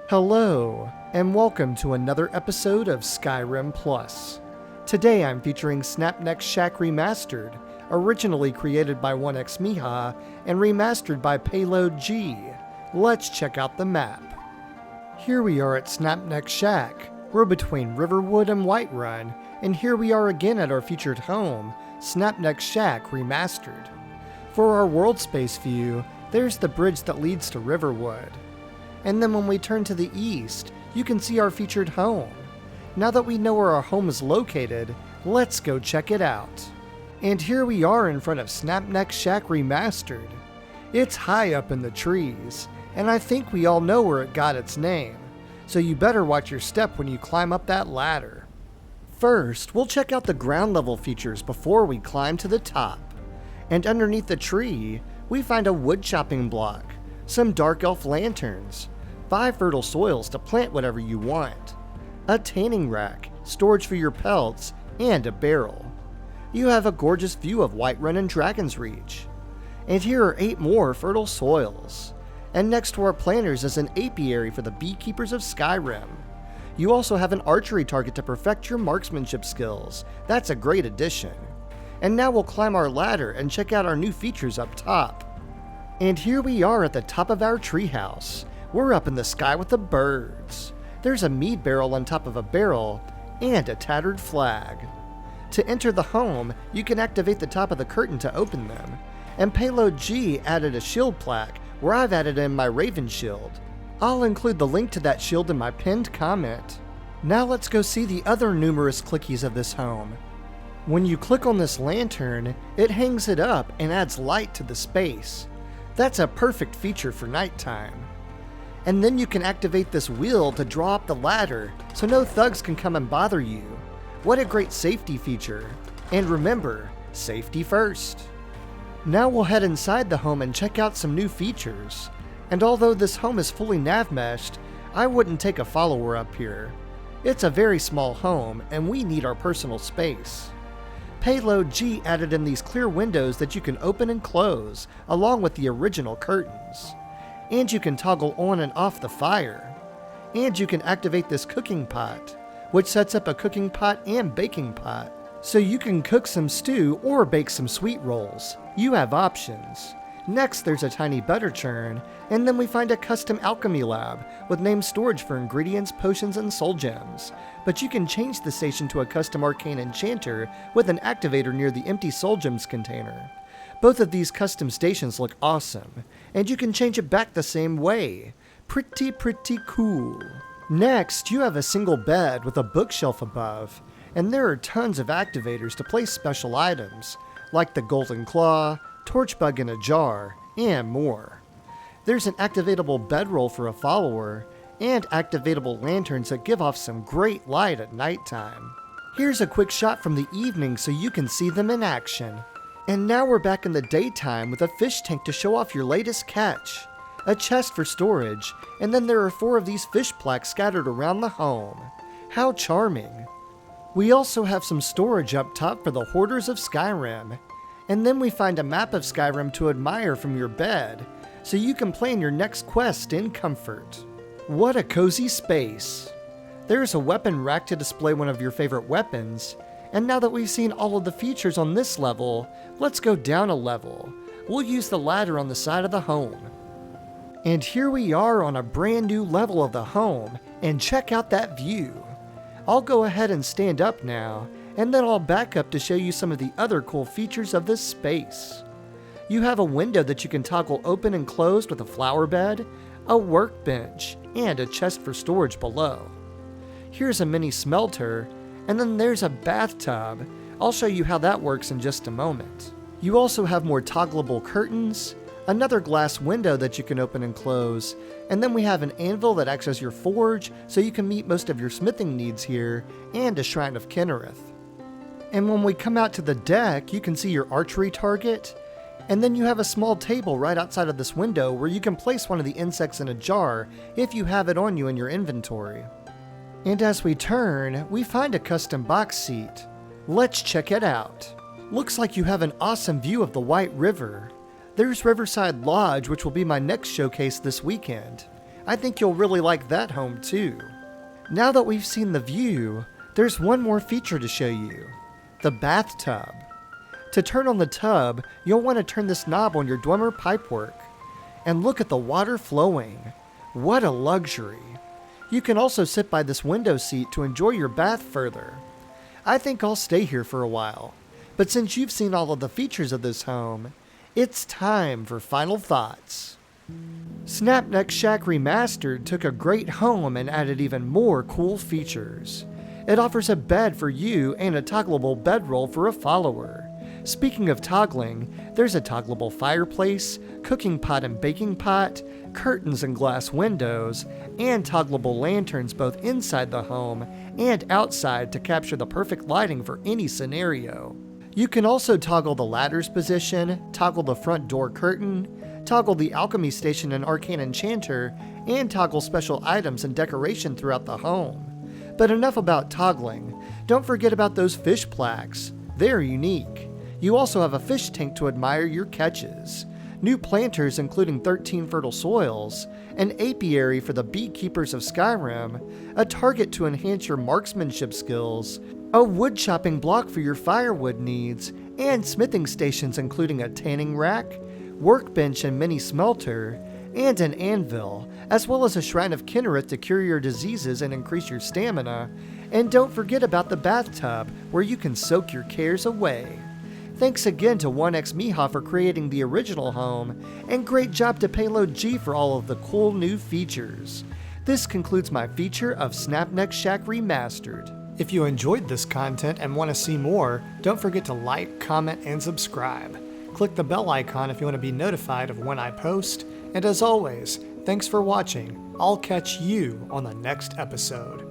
Hello, and welcome to another episode of SkyrimPlus. Today I'm featuring Snapneck Shack Remastered, originally created by 1xMiha and remastered by PayloadG. Let's check out the map. Here we are at Snapneck Shack. We're between Riverwood and Whiterun, and here we are again at our featured home, Snapneck Shack Remastered. For our world space view, there's the bridge that leads to Riverwood. And then when we turn to the east, you can see our featured home. Now that we know where our home is located, let's go check it out. And here we are in front of Snapneck Shack Remastered. It's high up in the trees, and I think we all know where it got its name, so you better watch your step when you climb up that ladder. First, we'll check out the ground level features before we climb to the top. And underneath the tree, we find a woodchopping block, some dark elf lanterns, 5 fertile soils to plant whatever you want, a tanning rack, storage for your pelts, and a barrel. You have a gorgeous view of Whiterun and Dragon's Reach. And here are 8 more fertile soils. And next to our planters is an apiary for the beekeepers of Skyrim. You also have an archery target to perfect your marksmanship skills. That's a great addition. And now we'll climb our ladder and check out our new features up top. And here we are at the top of our treehouse. We're up in the sky with the birds. There's a mead barrel on top of a barrel, and a tattered flag. To enter the home, you can activate the top of the curtain to open them. And PayloadG added a shield plaque, where I've added in my raven shield. I'll include the link to that shield in my pinned comment. Now let's go see the other numerous clickies of this home. When you click on this lantern, it hangs it up and adds light to the space. That's a perfect feature for nighttime. And then you can activate this wheel to draw up the ladder so no thugs can come and bother you. What a great safety feature. And remember, safety first. Now we'll head inside the home and check out some new features. And although this home is fully nav meshed, I wouldn't take a follower up here. It's a very small home and we need our personal space. PayloadG added in these clear windows that you can open and close, along with the original curtains. And you can toggle on and off the fire. And you can activate this cooking pot, which sets up a cooking pot and baking pot. So you can cook some stew or bake some sweet rolls. You have options. Next there's a tiny butter churn, and then we find a custom alchemy lab with named storage for ingredients, potions, and soul gems. But you can change the station to a custom arcane enchanter with an activator near the empty soul gems container. Both of these custom stations look awesome, and you can change it back the same way. Pretty cool. Next, you have a single bed with a bookshelf above, and there are tons of activators to place special items, like the golden claw, torch bug in a jar, and more. There's an activatable bedroll for a follower, and activatable lanterns that give off some great light at nighttime. Here's a quick shot from the evening so you can see them in action. And now we're back in the daytime with a fish tank to show off your latest catch, a chest for storage, and then there are 4 of these fish plaques scattered around the home. How charming. We also have some storage up top for the hoarders of Skyrim. And then we find a map of Skyrim to admire from your bed, so you can plan your next quest in comfort. What a cozy space. There's a weapon rack to display one of your favorite weapons, and now that we've seen all of the features on this level, let's go down a level. We'll use the ladder on the side of the home. And here we are on a brand new level of the home, and check out that view. I'll go ahead and stand up now, and then I'll back up to show you some of the other cool features of this space. You have a window that you can toggle open and closed with a flower bed, a workbench, and a chest for storage below. Here's a mini smelter, and then there's a bathtub. I'll show you how that works in just a moment. You also have more toggleable curtains, another glass window that you can open and close, and then we have an anvil that acts as your forge so you can meet most of your smithing needs here, and a shrine of Kynnareth. And when we come out to the deck, you can see your archery target, and then you have a small table right outside of this window where you can place one of the insects in a jar if you have it on you in your inventory. And as we turn, we find a custom box seat. Let's check it out. Looks like you have an awesome view of the White River. There's Riverside Lodge, which will be my next showcase this weekend. I think you'll really like that home too. Now that we've seen the view, there's one more feature to show you. The bathtub. To turn on the tub, you'll want to turn this knob on your Dwemer pipework. And look at the water flowing. What a luxury. You can also sit by this window seat to enjoy your bath further. I think I'll stay here for a while. But since you've seen all of the features of this home, it's time for final thoughts. Snapneck Shack Remastered took a great home and added even more cool features. It offers a bed for you and a toggleable bedroll for a follower. Speaking of toggling, there's a toggleable fireplace, cooking pot and baking pot, curtains and glass windows, and toggleable lanterns both inside the home and outside to capture the perfect lighting for any scenario. You can also toggle the ladder's position, toggle the front door curtain, toggle the alchemy station and arcane enchanter, and toggle special items and decoration throughout the home. But enough about toggling. Don't forget about those fish plaques. They're unique. You also have a fish tank to admire your catches, new planters including 13 fertile soils, an apiary for the beekeepers of Skyrim, a target to enhance your marksmanship skills, a woodchopping block for your firewood needs, and smithing stations including a tanning rack, workbench and mini smelter, and an anvil, as well as a shrine of Kynnareth to cure your diseases and increase your stamina. And don't forget about the bathtub, where you can soak your cares away. Thanks again to 1xMiha for creating the original home, and great job to PayloadG for all of the cool new features. This concludes my feature of Snapneck Shack Remastered. If you enjoyed this content and want to see more, don't forget to like, comment, and subscribe. Click the bell icon if you want to be notified of when I post, and as always, thanks for watching. I'll catch you on the next episode.